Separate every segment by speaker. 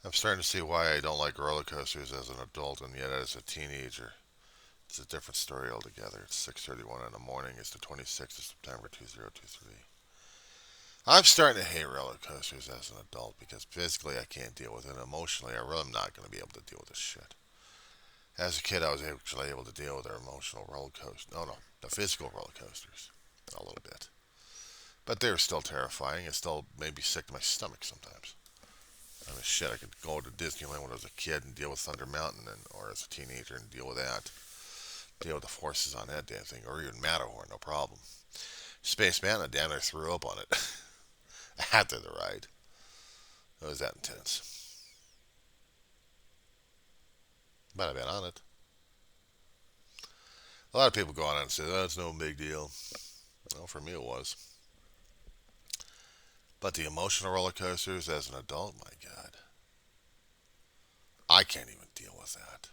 Speaker 1: I'm starting to see why I don't like roller coasters as an adult, and yet as a teenager, it's a different story altogether. It's 6:31 in the morning. It's the 26th of September 2023. I'm starting to hate roller coasters as an adult because physically I can't deal with it. Emotionally, I really am not going to be able to deal with this shit. As a kid, I was actually able to deal with their emotional roller coasters. No, the physical roller coasters a little bit, but they were still terrifying. It still made me sick to my stomach sometimes. I mean, shit, I could go to Disneyland when I was a kid and deal with Thunder Mountain, or as a teenager and deal with that. Deal with the forces on that damn thing, or even Matterhorn, no problem. Space Mountain, damn near threw up on it after the ride. It was that intense. But I've been on it. A lot of people go on and say, oh, it's no big deal. Well, for me it was. But the emotional roller coasters as an adult, my God. I can't even deal with that.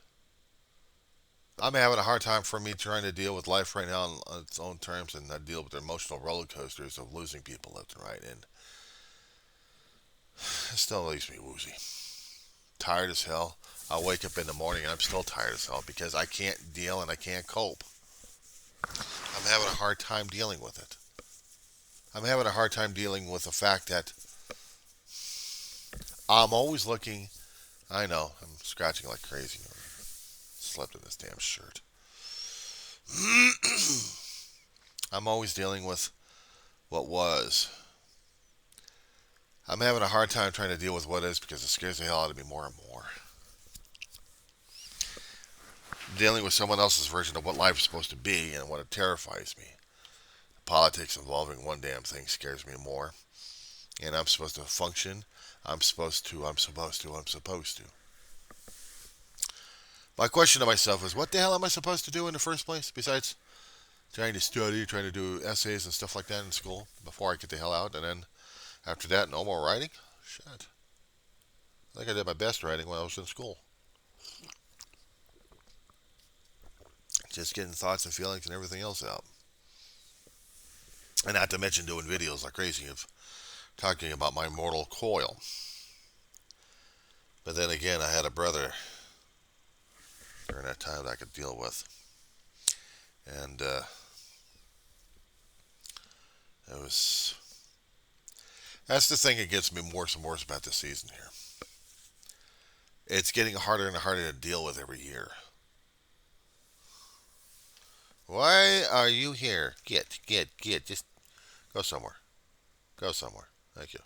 Speaker 1: I'm having a hard time for me trying to deal with life right now on its own terms and not deal with the emotional roller coasters of losing people left and right. And it still leaves me woozy. Tired as hell. I'll wake up in the morning and I'm still tired as hell because I can't deal and I can't cope. I'm having a hard time dealing with it. I'm having a hard time dealing with the fact that I'm always looking. I know, I'm scratching like crazy. I slept in this damn shirt. I'm always dealing with what was. I'm having a hard time trying to deal with what is because it scares the hell out of me more and more. Dealing with someone else's version of what life is supposed to be and what it terrifies me. Politics involving one damn thing scares me more. And I'm supposed to function. I'm supposed to. My question to myself is, what the hell am I supposed to do in the first place besides trying to study, trying to do essays and stuff like that in school before I get the hell out, and then after that, no more writing? Shit. I think I did my best writing when I was in school. Just getting thoughts and feelings and everything else out. And not to mention doing videos like crazy of talking about my mortal coil. But then again, I had a brother during that time that I could deal with. And it was. That's the thing that gets me worse and worse about this season here. It's getting harder and harder to deal with every year. Why are you here? Get. Just go somewhere. Go somewhere. Thank you.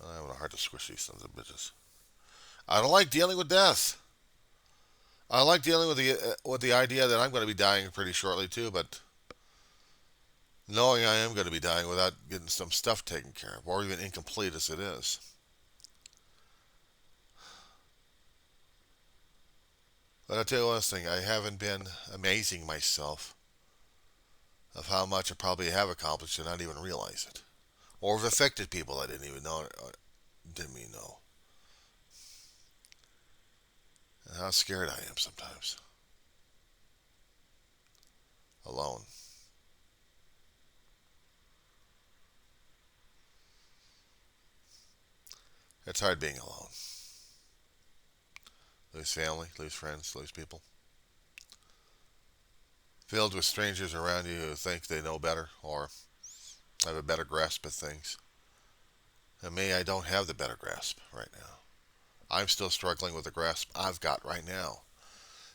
Speaker 1: I'm having a hard to squish these sons of bitches. I don't like dealing with death. I like dealing with the idea that I'm going to be dying pretty shortly too, but knowing I am going to be dying without getting some stuff taken care of, or even incomplete as it is. But I'll tell you one thing: I haven't been amazing myself of how much I probably have accomplished and not even realize it, or have affected people I didn't even know, didn't even know, and how scared I am sometimes, alone. It's hard being alone. Lose family, lose friends, lose people. Filled with strangers around you who think they know better or have a better grasp of things. And me, I don't have the better grasp right now. I'm still struggling with the grasp I've got right now.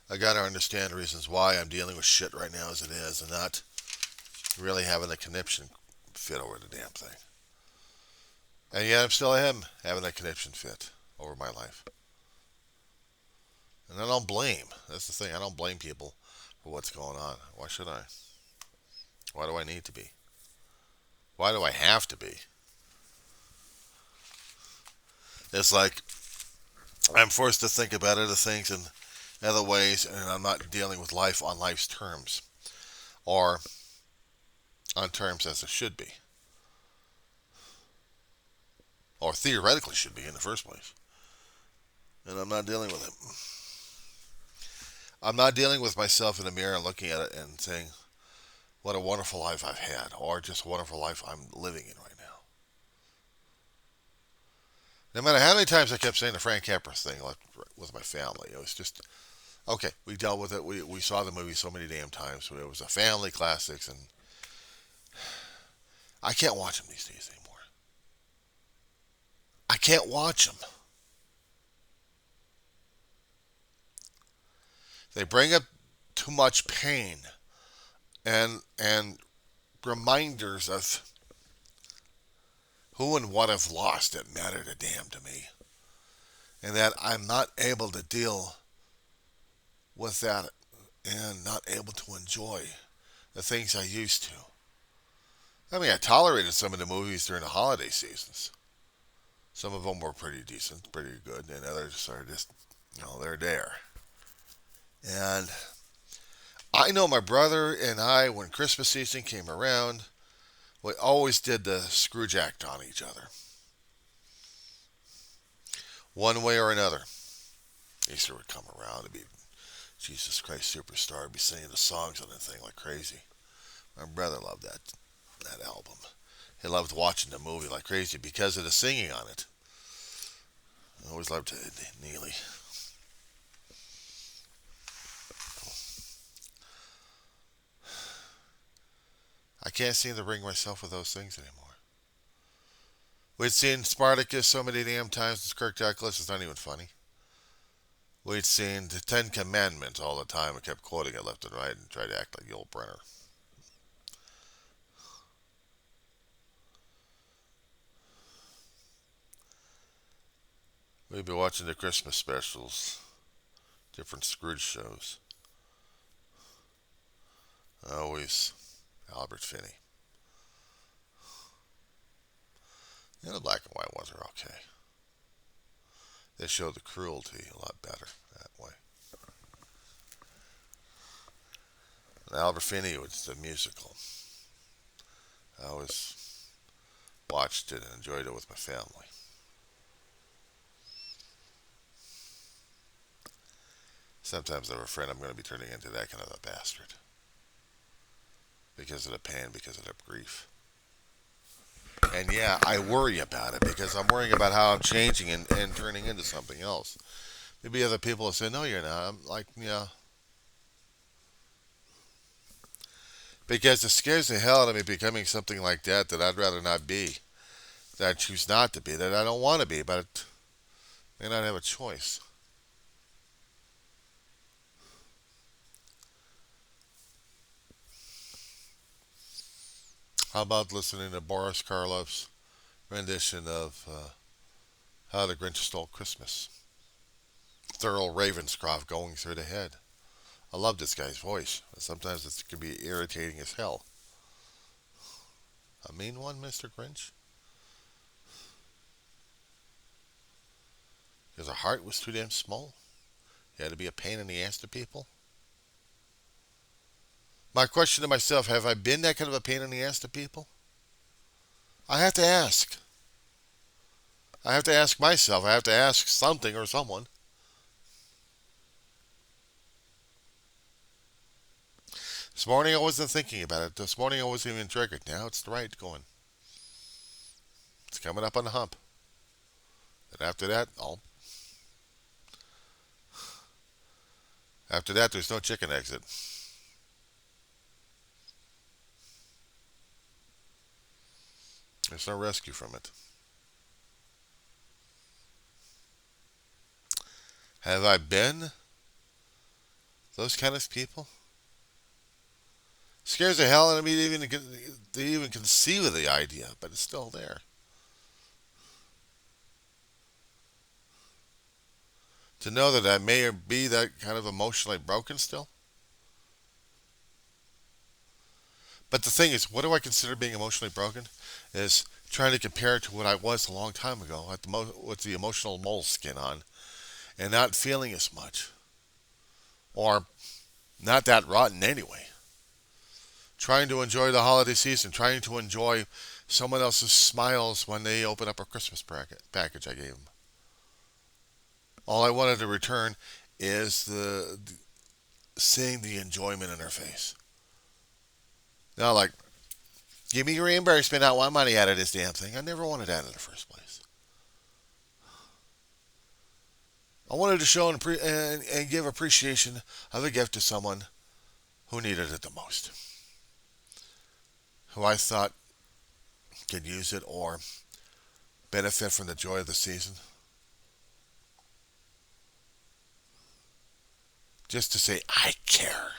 Speaker 1: I gotta understand the reasons why I'm dealing with shit right now as it is and not really having a conniption fit over the damn thing. And yet I'm still having a conniption fit over my life. And I don't blame. That's the thing. I don't blame people for what's going on. Why should I? Why do I need to be? Why do I have to be? It's like I'm forced to think about other things in other ways, and I'm not dealing with life on life's terms or on terms as it should be, or theoretically should be in the first place. And I'm not dealing with it. I'm not dealing with myself in the mirror and looking at it and saying, what a wonderful life I've had, or just a wonderful life I'm living in right now. No matter how many times I kept saying the Frank Capra thing like, with my family, it was just okay. We dealt with it. We saw the movie so many damn times. So it was a family classics, and I can't watch them these days anymore. I can't watch them. They bring up too much pain and reminders of who and what I've lost that mattered a damn to me, and that I'm not able to deal with that and not able to enjoy the things I used to. I mean, I tolerated some of the movies during the holiday seasons. Some of them were pretty decent, pretty good, and others are just, they're there. And I know my brother and I, when Christmas season came around, we always did the Scrooge act on each other, one way or another. Easter would come around and be Jesus Christ Superstar, and be singing the songs on the thing like crazy. My brother loved that album. He loved watching the movie like crazy because of the singing on it. I always loved Neely. I can't seem to bring myself with those things anymore. We'd seen Spartacus so many damn times with Kirk Douglas, it's not even funny. We'd seen the Ten Commandments all the time and kept quoting it left and right and tried to act like Yul Brenner. We'd be watching the Christmas specials, different Scrooge shows. Always Albert Finney. The black and white ones are okay. They show the cruelty a lot better that way. And Albert Finney was the musical. I always watched it and enjoyed it with my family. Sometimes I'm afraid I'm going to be turning into that kind of a bastard. Because of the pain, because of the grief. And yeah, I worry about it because I'm worrying about how I'm changing and turning into something else. Maybe other people will say, no, you're not. I'm like, yeah. Because it scares the hell out of me becoming something like that I'd rather not be. That I choose not to be, that I don't want to be, but I may not have a choice. How about listening to Boris Karloff's rendition of How the Grinch Stole Christmas? Thurl Ravenscroft going through the head. I love this guy's voice. Sometimes it can be irritating as hell. A mean one, Mr. Grinch? Because her heart was too damn small? He had to be a pain in the ass to people? My question to myself, have I been that kind of a pain in the ass to people? I have to ask. I have to ask myself. I have to ask something or someone. This morning I wasn't thinking about it. This morning I wasn't even triggered. Now it's the right going. It's coming up on the hump. And after that, there's no chicken exit. There's no rescue from it. Have I been those kind of people? Scares the hell out of me to even conceive of the idea, but it's still there. To know that I may be that kind of emotionally broken still. But the thing is, what do I consider being emotionally broken? Is trying to compare it to what I was a long time ago with the emotional moleskin on and not feeling as much. Or not that rotten anyway. Trying to enjoy the holiday season, trying to enjoy someone else's smiles when they open up a Christmas package I gave them. All I wanted to return is seeing the enjoyment in their face. Now, like, give me your reimbursement. I want money out of this damn thing. I never wanted that in the first place. I wanted to show and give appreciation of a gift to someone who needed it the most, who I thought could use it or benefit from the joy of the season. Just to say, I care.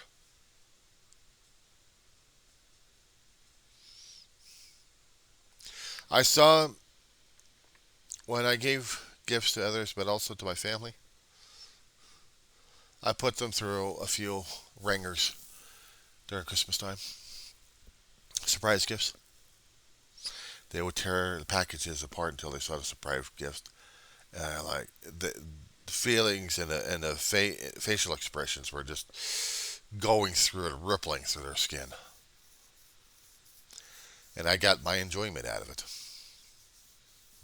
Speaker 1: I saw when I gave gifts to others, but also to my family, I put them through a few ringers during Christmas time. Surprise gifts. They would tear the packages apart until they saw the surprise gift. And like the feelings and the facial expressions were just going through and rippling through their skin. And I got my enjoyment out of it.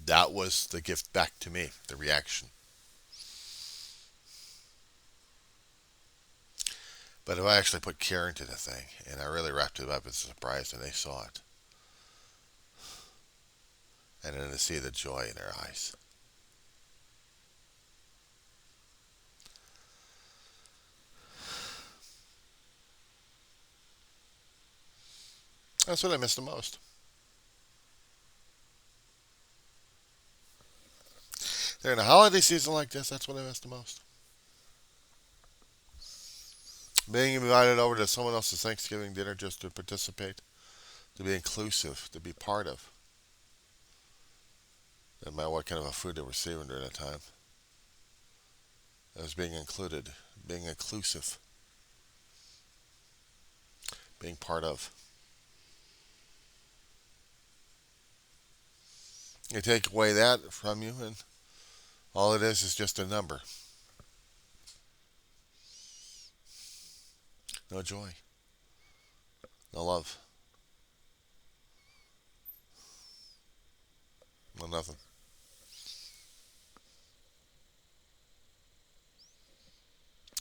Speaker 1: That was the gift back to me, the reaction. But if I actually put care into the thing and I really wrapped it up as a surprise and they saw it, and then to see the joy in their eyes. That's what I miss the most. During a holiday season like this, that's what I miss the most. Being invited over to someone else's Thanksgiving dinner just to participate, to be inclusive, to be part of. No matter what kind of a food they were receiving during that time. It was being included, being inclusive, being part of. You take away that from you, and all it is just a number. No joy, no love, no nothing.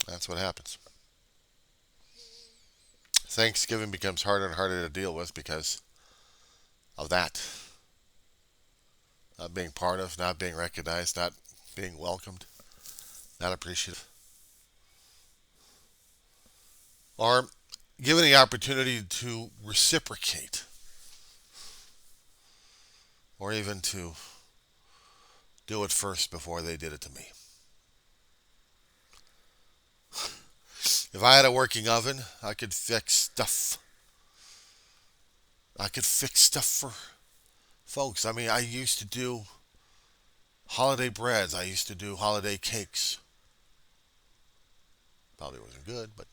Speaker 1: That's what happens. Thanksgiving becomes harder and harder to deal with because of that. Not being part of, not being recognized, not being welcomed, not appreciative. Or given the opportunity to reciprocate, or even to do it first before they did it to me. If I had a working oven, I could fix stuff. I could fix stuff for folks. I mean, I used to do holiday breads. I used to do holiday cakes. Probably wasn't good, but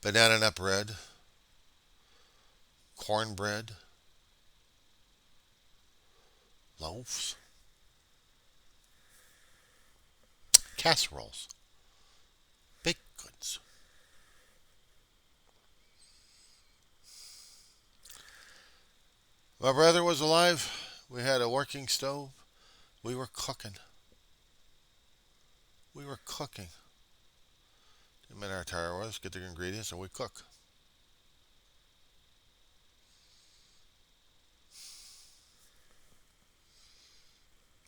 Speaker 1: banana nut bread, cornbread, loaves, casseroles, baked goods. My brother was alive. We had a working stove. We were cooking. We were cooking. Didn't matter how tired I was, get the ingredients and we cook.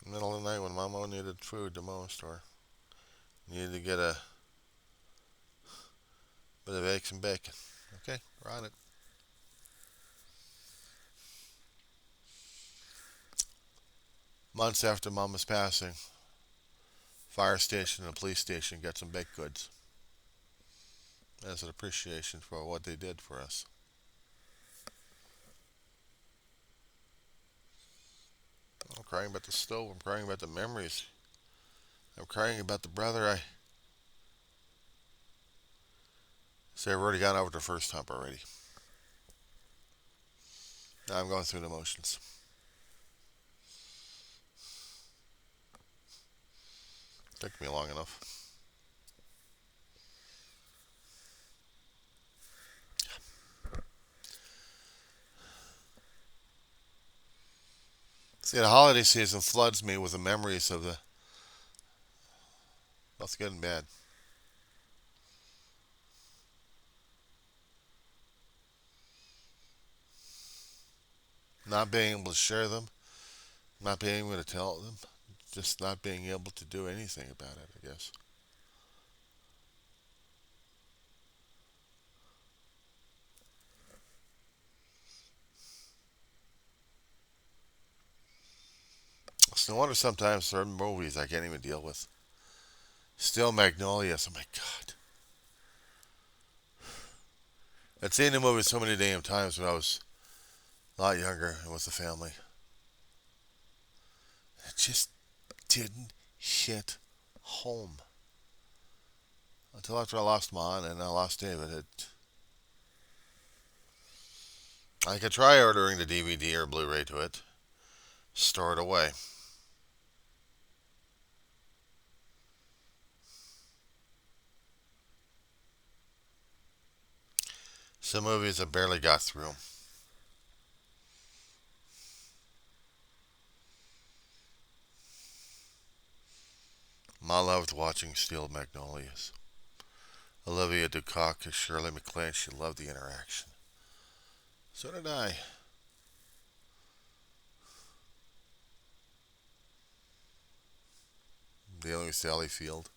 Speaker 1: In the middle of the night when Mama needed food the most or needed to get a bit of eggs and bacon. Okay, we're on it. Months after Mama's passing, fire station and police station got some baked goods as an appreciation for what they did for us. I'm crying about the stove. I'm crying about the memories. I'm crying about the brother I say I've already gotten over the first hump already. Now I'm going through the motions. Took me long enough. See, the holiday season floods me with the memories of the both good and bad. Not being able to share them, not being able to tell them, just not being able to do anything about it, I guess. It's no wonder sometimes certain movies I can't even deal with. Still Magnolias. Oh my god. I'd seen the movie so many damn times when I was a lot younger and with the family. It just didn't hit home. Until after I lost Ma and I lost David, I could try ordering the DVD or Blu-ray to it, store it away. Some movies I barely got through. Ma loved watching Steel Magnolias. Olivia Dukak as Shirley MacLaine, she loved the interaction. So did I. Dealing with Sally Field.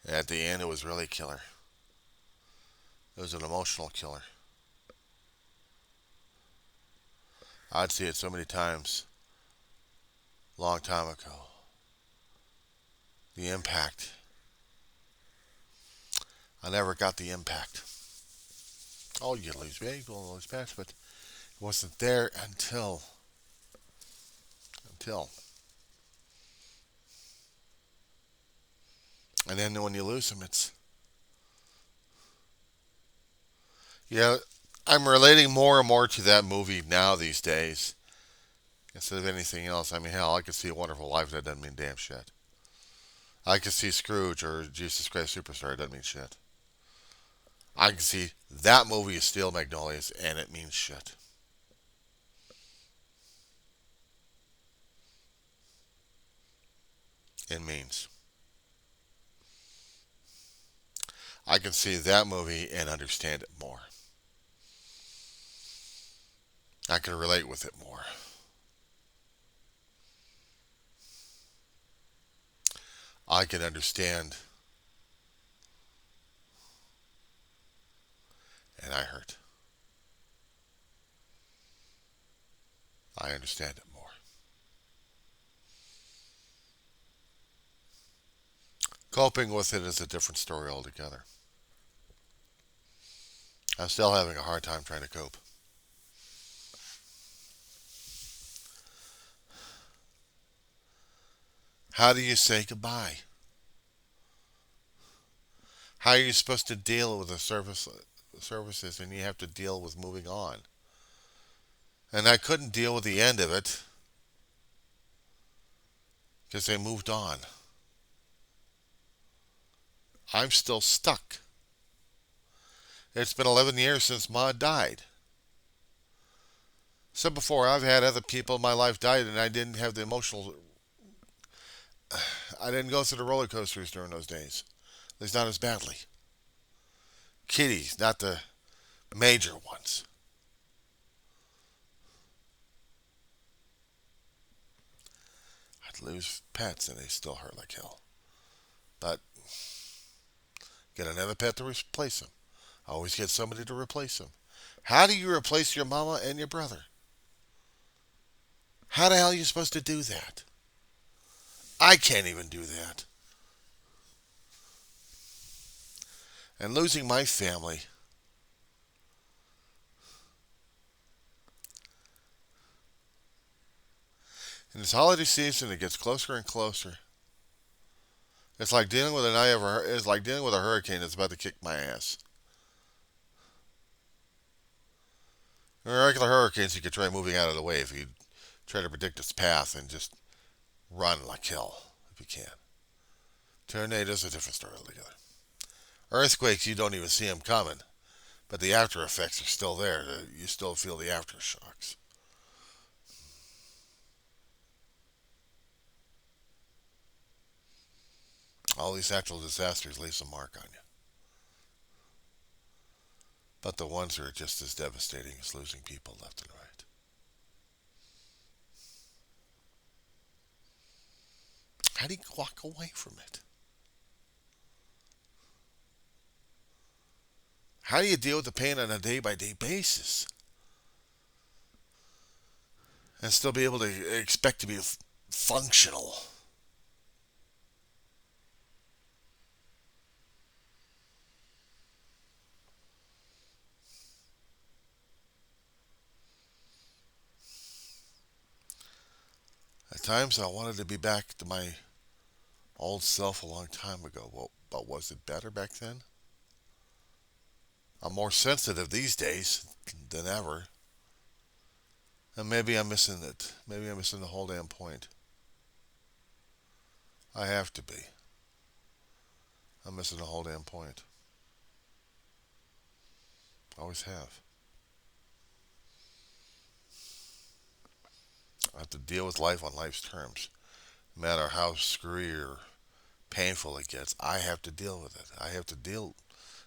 Speaker 1: At the end, it was really killer. It was an emotional killer. I'd see it so many times, long time ago. The impact. I never got the impact. Oh, you lose weight, you lose patch, but it wasn't there until. And then when you lose them, it's yeah. I'm relating more and more to that movie now these days instead of anything else. I mean, hell, I could see A Wonderful Life. That doesn't mean damn shit. I could see Scrooge or Jesus Christ Superstar. It doesn't mean shit. I can see that movie is Steel Magnolias, and it means shit. It means. I can see that movie and understand it more. I can relate with it more. I can understand, and I hurt. I understand it more. Coping with it is a different story altogether. I'm still having a hard time trying to cope. How do you say goodbye? How are you supposed to deal with the services and you have to deal with moving on? And I couldn't deal with the end of it because they moved on. I'm still stuck. It's been 11 years since Ma died. So before, I've had other people in my life died and I didn't have the emotional. I didn't go through the roller coasters during those days. At least not as badly. Kiddies, not the major ones. I'd lose pets and they still hurt like hell. But get another pet to replace them. Always get somebody to replace them. How do you replace your mama and your brother? How the hell are you supposed to do that? I can't even do that. And losing my family. In this holiday season, it gets closer and closer. It's like dealing with it's like dealing with a hurricane that's about to kick my ass. In regular hurricanes, you could try moving out of the way if you try to predict its path and just run like hell if you can. Tornadoes are a different story altogether. Earthquakes, you don't even see them coming, but the after effects are still there. You still feel the aftershocks. All these natural disasters leave a mark on you. But the ones that are just as devastating as losing people left and right. How do you walk away from it? How do you deal with the pain on a day by day basis and still be able to expect to be functional? At times I wanted to be back to my old self a long time ago. Well, but was it better back then? I'm more sensitive these days than ever. And maybe I'm missing it. Maybe I'm missing the whole damn point. I have to be. I'm missing the whole damn point. Always have. I have to deal with life on life's terms. No matter how screwy or painful it gets, I have to deal with it. I have to deal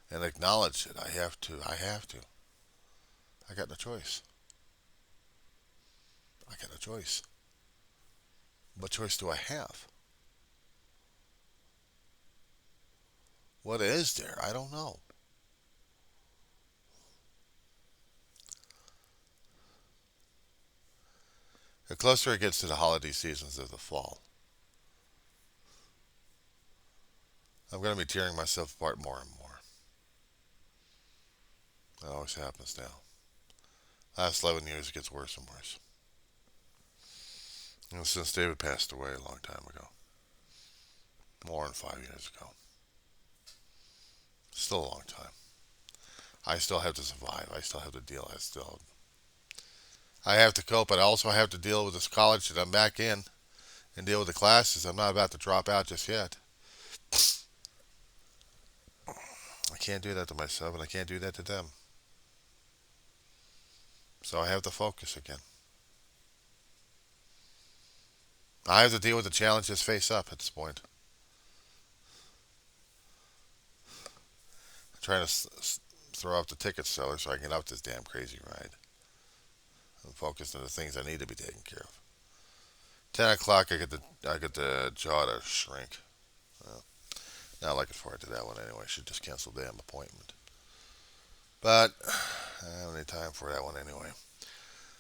Speaker 1: and acknowledge it. I have to. I have to. I got no choice. I got no choice. What choice do I have? What is there? I don't know. The closer it gets to the holiday seasons of the fall, I'm going to be tearing myself apart more and more. That always happens now. Last 11 years, it gets worse and worse. Since David passed away a long time ago, more than 5 years ago, still a long time. I still have to survive. I still have to deal. I have to cope, but I also have to deal with this college that I'm back in and deal with the classes. I'm not about to drop out just yet. I can't do that to myself, and I can't do that to them. So I have to focus again. I have to deal with the challenges face up at this point. I'm trying to throw off the ticket seller so I can get out this damn crazy ride. I'm focused on the things I need to be taken care of. 10 o'clock, I get the jaw to shrink. Well, not looking forward to that one anyway. Should just cancel the damn appointment. But I don't need time for that one anyway.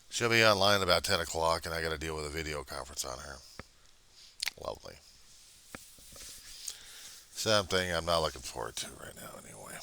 Speaker 1: She'll be online about 10 o'clock, and I got to deal with a video conference on her. Lovely. Something I'm not looking forward to right now anyway.